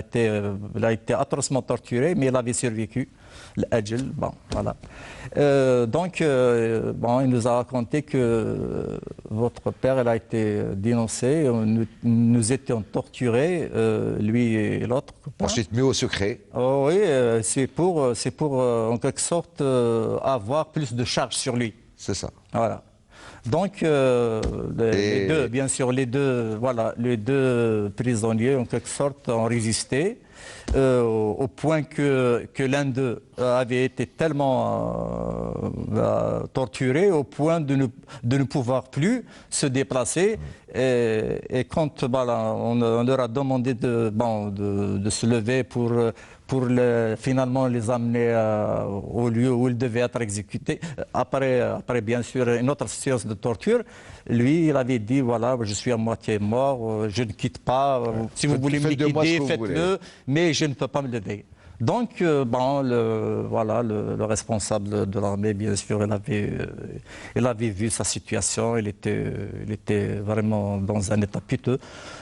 a été atrocement torturé, mais il avait survécu. Le Adjel, bon, voilà. Il nous a raconté que votre père il a été dénoncé. Nous étions torturés, lui et l'autre copain. Ensuite, mis au secret. Oh, oui, c'est pour en quelque sorte avoir plus de charge sur lui. C'est ça. Voilà. Donc, les deux, bien sûr, les deux prisonniers, en quelque sorte, ont résisté au point que l'un d'eux avait été tellement torturé au point de ne pouvoir plus se déplacer. Et quand on leur a demandé de se lever pour finalement les amener au lieu où ils devaient être exécutés. Après, bien sûr, une autre séance de torture, lui, il avait dit, voilà, je suis à moitié mort, je ne quitte pas, si vous voulez me liquider, faites-le, mais je ne peux pas me lever. Donc, le responsable de l'armée, bien sûr, il avait vu sa situation, il était vraiment dans un état piteux.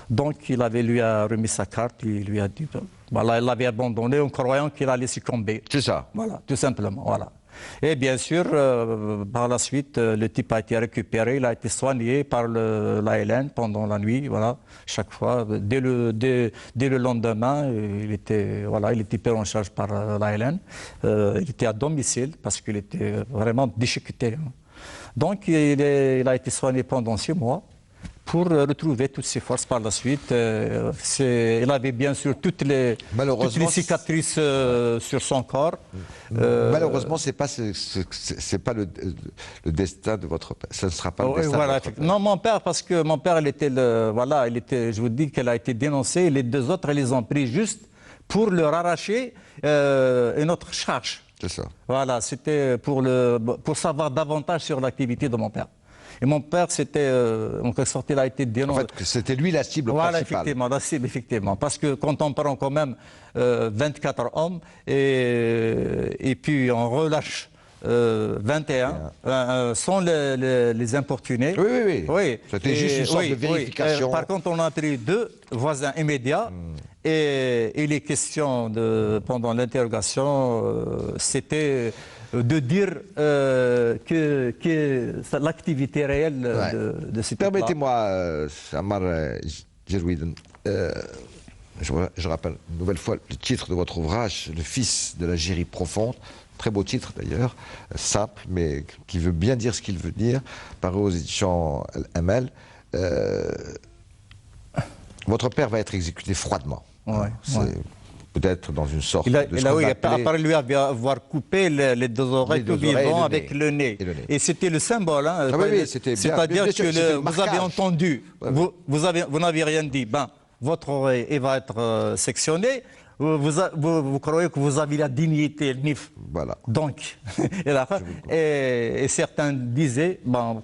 Donc, il lui a remis sa carte, il lui a dit, voilà, il l'avait abandonné en croyant qu'il allait succomber. C'est ça. Voilà, tout simplement, voilà. Et bien sûr, par la suite, le type a été récupéré, il a été soigné par l'ALN pendant la nuit, voilà, chaque fois. Dès le lendemain, il était pris en charge par l'ALN. Il était à domicile parce qu'il était vraiment déchiqueté. Donc, il a été soigné pendant 6 mois. Pour retrouver toutes ses forces par la suite. Il avait bien sûr toutes les cicatrices sur son corps. Malheureusement, c'est pas le destin de votre père. Ce ne sera pas le destin de votre père. Non, mon père, parce que mon père, je vous dis qu'elle a été dénoncée. Et les 2 autres, ils les ont pris juste pour leur arracher une autre charge. C'est ça. Voilà, c'était pour savoir davantage sur l'activité de mon père. Et mon père, en quelque sorte, il a été dénoncé. En fait, c'était lui la cible principale. Voilà, effectivement, la cible, effectivement. Parce que quand on prend quand même 24 hommes et puis on relâche 21 sans les importuner. Oui. C'était juste une sorte de vérification. Par contre, on a pris 2 voisins immédiats et les questions pendant l'interrogation, c'était de dire que l'activité réelle de ces peuples-là. Permettez-moi, Ammar Jerouiden, je rappelle une nouvelle fois le titre de votre ouvrage, Le fils de l'Algérie profonde, très beau titre d'ailleurs, simple, mais qui veut bien dire ce qu'il veut dire, paru aux éditions Amel. Votre père va être exécuté froidement. Peut-être dans une sorte de après lui avoir coupé les 2 oreilles tout vivant avec le nez. Et c'était le symbole. Hein, c'est-à-dire que vous avez entendu, vous n'avez rien dit. Votre oreille va être sectionnée. Vous croyez que vous avez la dignité, le NIF. Voilà. Donc, et certains disaient,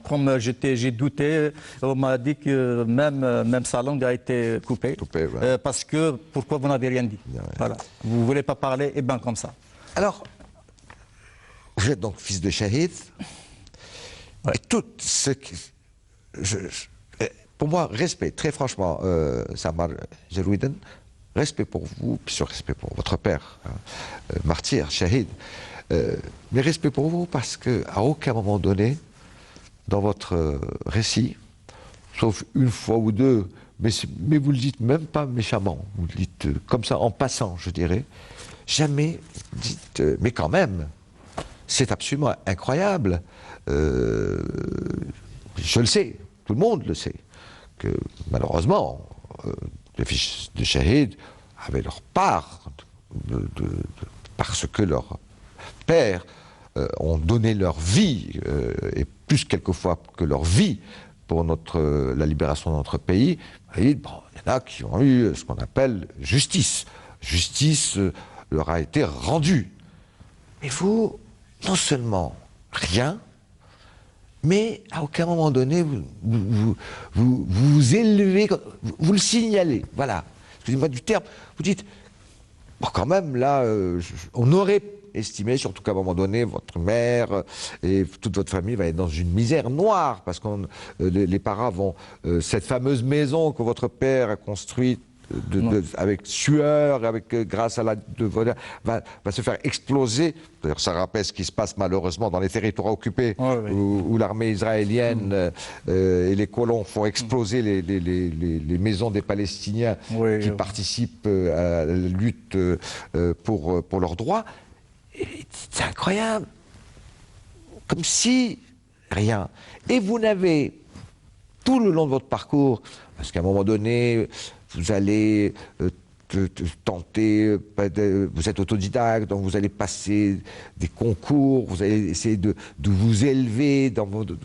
comme j'ai douté, on m'a dit que même sa langue a été coupée. Parce que, pourquoi vous n'avez rien dit? Voilà. Vous ne voulez pas parler, et bien comme ça. Alors, vous êtes donc fils de Shahid. Et tout ce qui... pour moi, respect, très franchement, Ammar Jerouiden, respect pour vous, puis sur respect pour votre père, martyr, Shahid, mais respect pour vous parce qu'à aucun moment donné, dans votre récit, sauf une fois ou 2, mais vous ne le dites même pas méchamment, vous le dites comme ça, en passant, je dirais, jamais dites, mais quand même, c'est absolument incroyable, je le sais, tout le monde le sait, que malheureusement, les fils de Shahid avaient leur part parce que leurs pères ont donné leur vie, et plus quelquefois que leur vie, pour la libération de notre pays, vous voyez, bon, il y en a qui ont eu ce qu'on appelle justice. Justice leur a été rendue. Mais vous, non seulement rien, mais à aucun moment donné, vous élevez, vous le signalez. Voilà. Excusez-moi du terme. Vous dites, bon, quand même, là, on aurait estimé, surtout qu'à un moment donné, votre mère et toute votre famille va être dans une misère noire, parce que les parents vont... cette fameuse maison que votre père a construite, avec sueur, grâce à la va se faire exploser. D'ailleurs, ça rappelle ce qui se passe malheureusement dans les territoires occupés, où l'armée israélienne et les colons font exploser les maisons des Palestiniens qui participent à la lutte pour leurs droits. C'est incroyable. Comme si rien. Et vous n'avez, tout le long de votre parcours, parce qu'à un moment donné, vous allez tenter, vous êtes autodidacte, donc vous allez passer des concours, vous allez essayer de vous élever,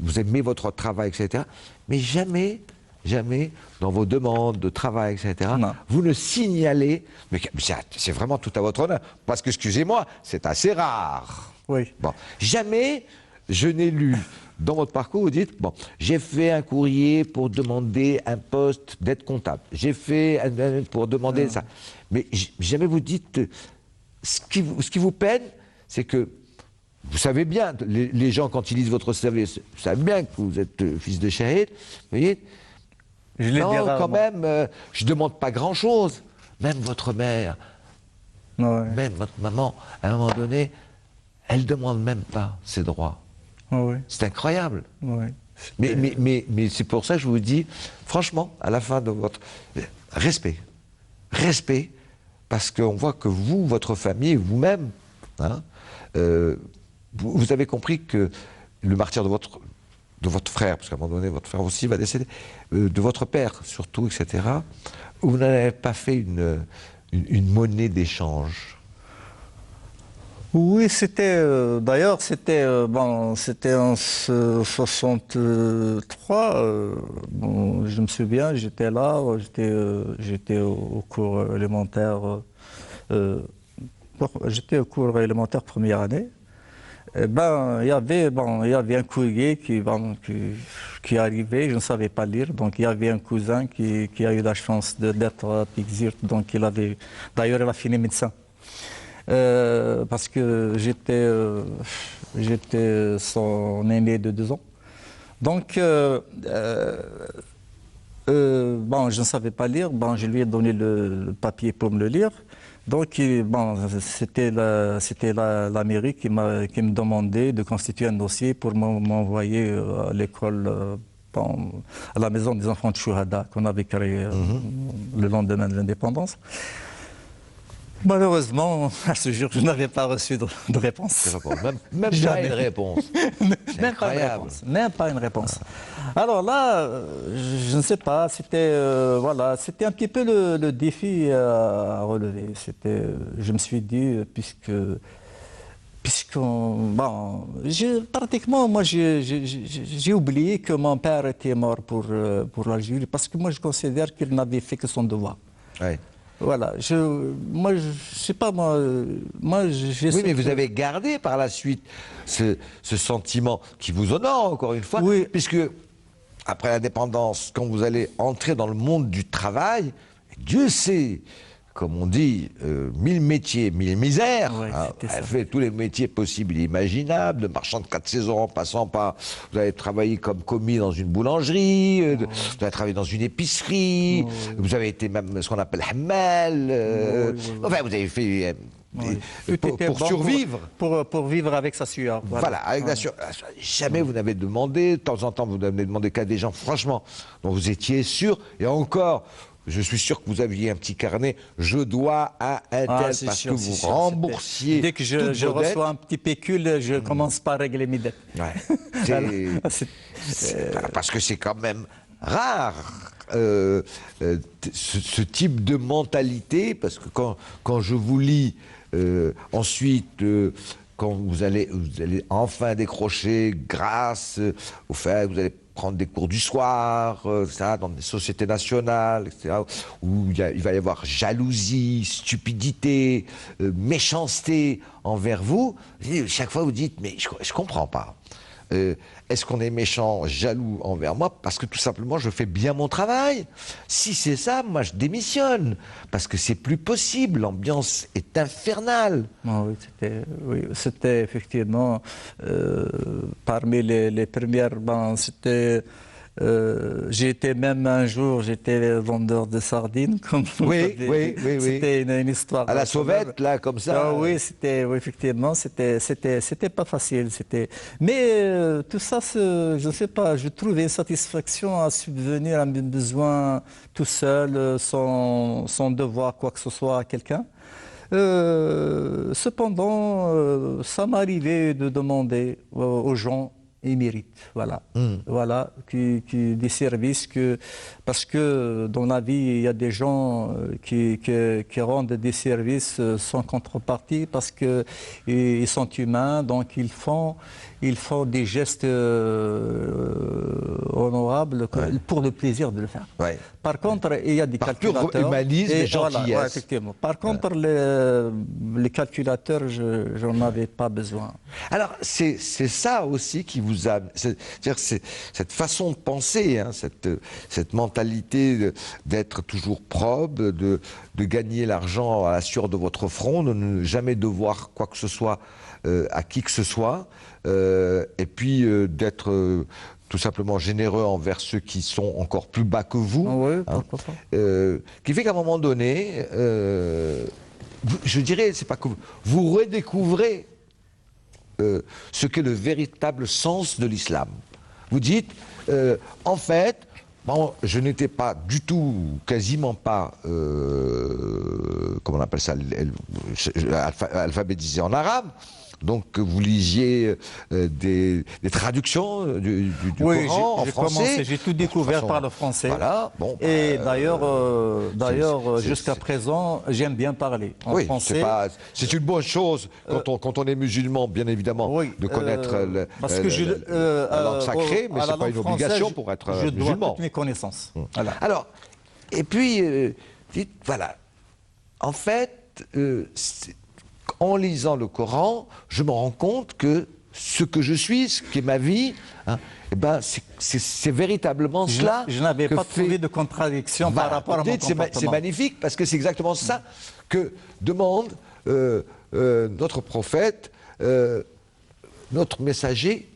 vous aimez votre travail, etc. Mais jamais, jamais, dans vos demandes de travail, etc., vous ne signalez, mais c'est vraiment tout à votre honneur, parce que, excusez-moi, c'est assez rare. Oui. Bon, jamais je n'ai lu dans votre parcours, vous dites, bon, j'ai fait un courrier pour demander un poste d'aide comptable. J'ai fait pour demander ça. Mais jamais vous dites, ce qui vous peine, c'est que vous savez bien, les gens, quand ils lisent votre CV, savent bien que vous êtes fils de shahid, vous voyez. Non, quand même, je ne demande pas grand-chose. Même votre mère, même votre maman, à un moment donné, elle ne demande même pas ses droits. C'est incroyable. Mais c'est pour ça que je vous dis, franchement, à la fin de votre... Respect. Respect, parce qu'on voit que vous, votre famille, vous-même, hein, vous avez compris que le martyre de votre frère, parce qu'à un moment donné, votre frère aussi va décéder, de votre père surtout, etc., vous n'avez pas fait une monnaie d'échange. Oui, c'était, d'ailleurs, c'était en 63, bon, je me souviens, j'étais là, j'étais au cours élémentaire, première année. Et il y avait un courrier qui arrivait, je ne savais pas lire, donc il y avait un cousin qui a eu la chance d'être à Pixir, donc d'ailleurs il a fini médecin. Parce que j'étais son aîné de 2 ans. Donc, je ne savais pas lire, je lui ai donné le papier pour me le lire. Donc, c'était la mairie qui me demandait de constituer un dossier pour m'envoyer à l'école, à la maison des enfants de Chouhada qu'on avait créée le lendemain de l'indépendance. Malheureusement, à ce jour, je n'avais pas reçu de réponse. Même pas une réponse. Même pas une réponse. Alors là, je ne sais pas, c'était c'était un petit peu le défi à relever. Je me suis dit, pratiquement, moi, j'ai oublié que mon père était mort pour l'Algérie, parce que moi, je considère qu'il n'avait fait que son devoir. Ouais. Voilà, moi, je sais pas, oui, mais vous avez gardé par la suite ce sentiment qui vous honore, encore une fois, puisque après l'indépendance, quand vous allez entrer dans le monde du travail, Dieu sait, comme on dit, 1000 métiers, 1000 misères. Elle fait tous les métiers possibles et imaginables, de marchand de 4 saisons en passant par... Vous avez travaillé comme commis dans une boulangerie, vous avez travaillé dans une épicerie, vous avez été même ce qu'on appelle hammal, enfin vous avez fait... pour survivre. Pour vivre avec sa sueur. Voilà, avec la sueur. Jamais vous n'avez demandé, de temps en temps vous n'avez demandé qu'à des gens, franchement, dont vous étiez sûr, et encore... Je suis sûr que vous aviez un petit carnet. Je dois à un tel parce que vous remboursiez. Dès que je reçois un petit pécule, je commence par régler mes dettes. Parce que c'est quand même rare ce type de mentalité. Parce que quand je vous lis ensuite. Quand vous allez enfin décrocher grâce au fait que vous allez prendre des cours du soir, ça, dans des sociétés nationales, etc., où il va y avoir jalousie, stupidité, méchanceté envers vous. Et chaque fois, vous dites, mais je ne comprends pas. Est-ce qu'on est méchant, jaloux envers moi parce que tout simplement je fais bien mon travail? Si c'est ça, moi je démissionne parce que c'est plus possible, l'ambiance est infernale. Ah oui, c'était effectivement parmi les premières. Ben, j'ai été même un jour, j'étais vendeur de sardines, comme vous Oui. C'était une histoire. À la sauvette, là, comme ça. Ah, oui, effectivement, c'était pas facile. Mais tout ça, je ne sais pas, je trouve une satisfaction à subvenir à mes besoins tout seul, sans devoir quoi que ce soit à quelqu'un. Cependant, ça m'arrivait de demander aux gens, ils méritent, voilà, des services parce que dans la vie il y a des gens qui rendent des services sans contrepartie parce que ils sont humains, donc ils font des gestes honorables pour le plaisir de le faire. Ouais. Par contre, il y a des calculateurs. Pur humanisme et gentillesse. Voilà, effectivement. Par contre, les calculateurs, je n'en avais pas besoin. Alors, c'est ça aussi qui vous a... C'est-à-dire cette façon de penser, hein, cette mentalité d'être toujours probe, de gagner l'argent à la sueur de votre front, de ne jamais devoir quoi que ce soit à qui que ce soit, et puis d'être... tout simplement généreux envers ceux qui sont encore plus bas que vous, oui, hein, qui fait qu'à un moment donné, je dirais, c'est pas que vous redécouvrez ce qu'est le véritable sens de l'islam. Vous dites, en fait, bon, je n'étais pas du tout, quasiment pas, comment on appelle ça, alphabétisé en arabe. Donc vous lisiez des traductions du Coran en français. J'ai tout découvert par le français. Voilà. Bon, et d'ailleurs, jusqu'à présent, j'aime bien parler en français. C'est une bonne chose quand on est musulman, bien évidemment, de connaître la langue sacrée, mais c'est pas une obligation pour être musulman. Je dois toutes mes connaissances. Voilà. Alors, et puis, dites, voilà, en fait, en lisant le Coran, je me rends compte que ce que je suis, ce qui est ma vie, hein, eh ben, c'est véritablement cela. Je n'avais pas trouvé de contradiction par rapport à mon comportement. C'est magnifique parce que c'est exactement ça que demande notre prophète, notre messager,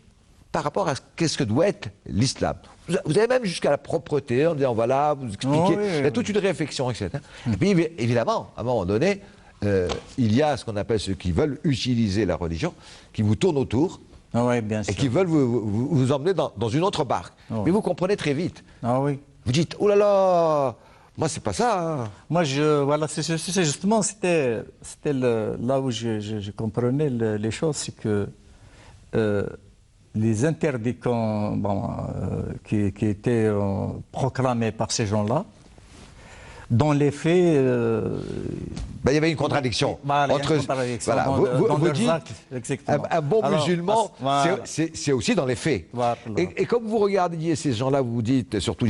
par rapport à qu'est-ce que doit être l'islam. Vous avez même jusqu'à la propreté en disant voilà, vous expliquez, il y a toute une réflexion, etc. Et puis évidemment, à un moment donné, il y a ce qu'on appelle ceux qui veulent utiliser la religion, qui vous tournent autour bien sûr. et qui veulent vous emmener dans une autre barque. Mais vous comprenez très vite. Vous dites, oh là là, moi c'est pas ça. Hein. Moi, c'est justement, c'était là où je comprenais les choses, c'est que les interdits qui étaient proclamés par ces gens-là, dans les faits, il y avait une contradiction. Vous dites, un bon musulman, c'est aussi dans les faits. Et comme vous regardiez ces gens-là, vous vous dites, surtout,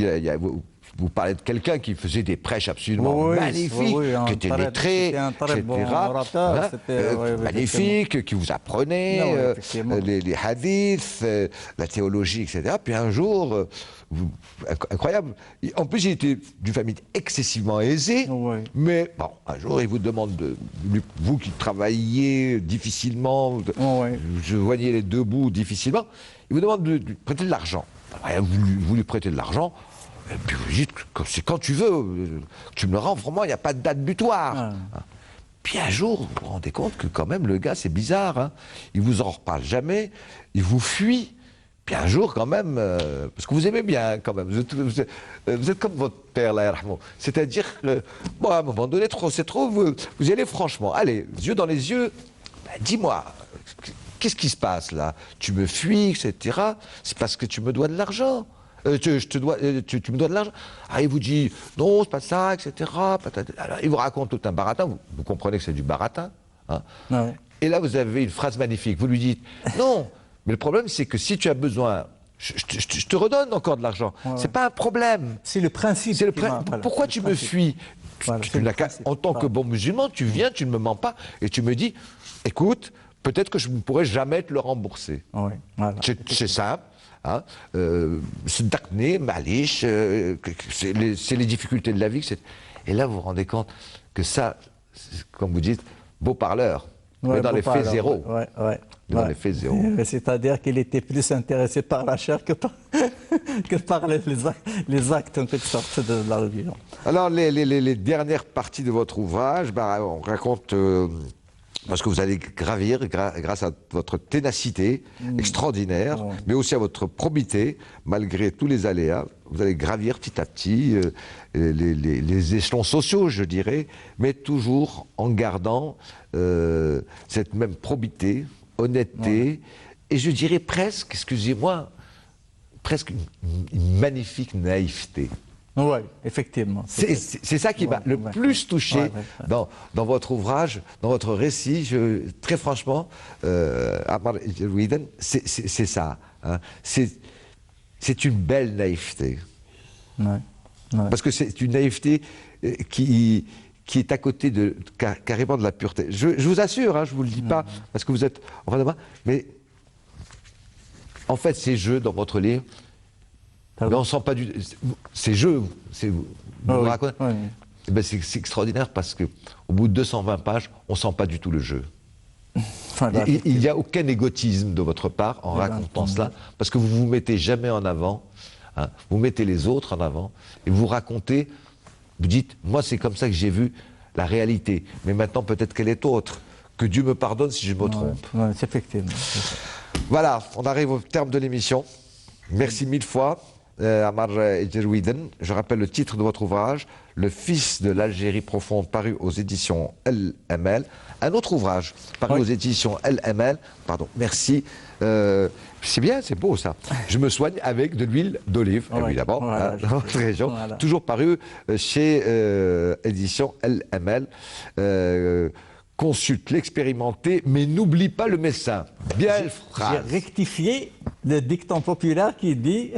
vous parlez de quelqu'un qui faisait des prêches absolument magnifiques, qui était lettré, etc. Magnifique, qui vous apprenait les hadiths, la théologie, etc. Puis un jour, incroyable. En plus, il était d'une famille excessivement aisée, mais bon, un jour, il vous demande, vous qui travailliez difficilement, je joignais les deux bouts difficilement, il vous demande de prêter de l'argent. Vous lui prêtez de l'argent, et puis vous dites que c'est quand tu veux, tu me le rends, vraiment, il n'y a pas de date butoir. Puis un jour, vous vous rendez compte que quand même, le gars, c'est bizarre, hein. Il vous en reparle jamais, il vous fuit. Puis un jour, quand même, parce que vous aimez bien, quand même, vous êtes comme votre père, là, c'est-à-dire que, bon, à un moment donné, c'est trop, vous y allez franchement, allez, yeux dans les yeux, dis-moi, qu'est-ce qui se passe là? Tu me fuis, etc. C'est parce que tu me dois de l'argent. Tu me dois de l'argent. Ah, il vous dit, non, c'est pas ça, etc. Alors, il vous raconte tout un baratin, vous comprenez que c'est du baratin. Hein. Et là, vous avez une phrase magnifique, vous lui dites, non, mais le problème, c'est que si tu as besoin je te redonne encore de l'argent. C'est pas un problème. C'est le principe. Voilà, pourquoi tu me fuis? Voilà, En tant que bon musulman, tu viens, tu ne me mens pas, et tu me dis, écoute, peut-être que je ne pourrai jamais te le rembourser. Oui, voilà. C'est simple. Hein, c'est d'acné, malice, c'est les difficultés de la vie. Et là, vous vous rendez compte que ça, comme vous dites, beau parleur, mais dans les faits zéro. Dans les faits zéro. C'est-à-dire qu'il était plus intéressé par la chair que par les actes en quelque sorte de la religion. Alors, les dernières parties de votre ouvrage, on raconte... parce que vous allez gravir, grâce à votre ténacité extraordinaire, mais aussi à votre probité, malgré tous les aléas, vous allez gravir petit à petit les échelons sociaux, je dirais, mais toujours en gardant cette même probité, honnêteté, et je dirais presque, excusez-moi, presque une magnifique naïveté. Oui, effectivement. C'est ça qui m'a le plus touché dans votre ouvrage, dans votre récit. Très franchement, Ammar Ejerwiden, c'est ça. Hein. C'est une belle naïveté. Parce que c'est une naïveté qui est à côté carrément de la pureté. Je vous assure, hein, je ne vous le dis pas, parce que vous êtes en face de moi, mais en fait, ces jeux dans votre livre, mais on sent pas du... Ces jeux, vous racontez. Eh ben c'est extraordinaire parce qu'au bout de 220 pages, on ne sent pas du tout le jeu. Voilà, il n'y a aucun égotisme de votre part en racontant cela, parce que vous ne vous mettez jamais en avant, hein, vous mettez les autres en avant, et vous racontez, vous dites, moi c'est comme ça que j'ai vu la réalité, mais maintenant peut-être qu'elle est autre. Que Dieu me pardonne si je me trompe. Effectivement. Voilà, on arrive au terme de l'émission. Merci mille fois. Ammar Ejerwiden, je rappelle le titre de votre ouvrage, Le fils de l'Algérie profonde, paru aux éditions LML. Un autre ouvrage, paru aux éditions LML, pardon, merci. C'est bien, c'est beau ça. Je me soigne avec de l'huile d'olive, évidemment, dans votre région. Toujours paru chez éditions LML. Consulte l'expérimenté, mais n'oublie pas le médecin. Belle phrase. J'ai rectifié le dicton populaire qui dit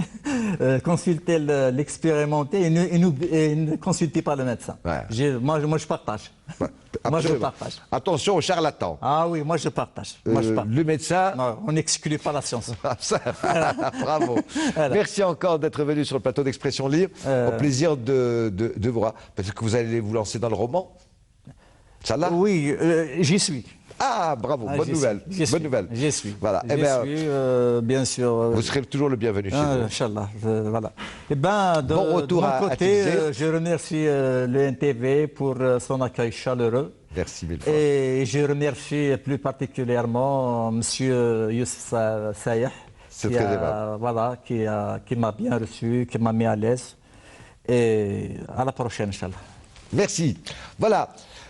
consultez l'expérimenté et ne consultez pas le médecin. Moi, je partage. Moi, je partage. Attention aux charlatans. Ah oui, moi, je partage. Le médecin... Non, on n'exclut pas la science. Bravo. Merci encore d'être venu sur le plateau d'Expression Libre. Au plaisir de vous voir. Peut-être que vous allez vous lancer dans le roman. Oui, j'y suis. Ah, bravo, bonne nouvelle. Bonne nouvelle. J'y suis. Voilà. Bien sûr. Vous serez toujours le bienvenu chez nous. Inch'Allah. Voilà. Bon retour de mon côté, je remercie le NTV pour son accueil chaleureux. Merci mille fois. Et je remercie plus particulièrement M. Youssef Saïh, qui m'a bien reçu, qui m'a mis à l'aise. Et à la prochaine, Inch'Allah. Merci. Voilà.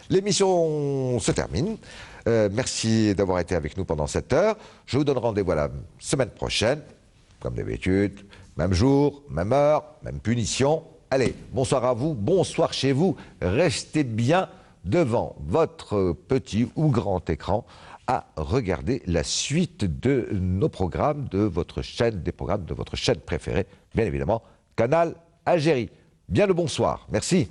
L'émission se termine. Merci d'avoir été avec nous pendant cette heure. Je vous donne rendez-vous la semaine prochaine, comme d'habitude, même jour, même heure, même punition. Allez, bonsoir à vous, bonsoir chez vous. Restez bien devant votre petit ou grand écran à regarder la suite de nos programmes, de votre chaîne, des programmes de votre chaîne préférée, bien évidemment, Canal Algérie. Bien le bonsoir. Merci.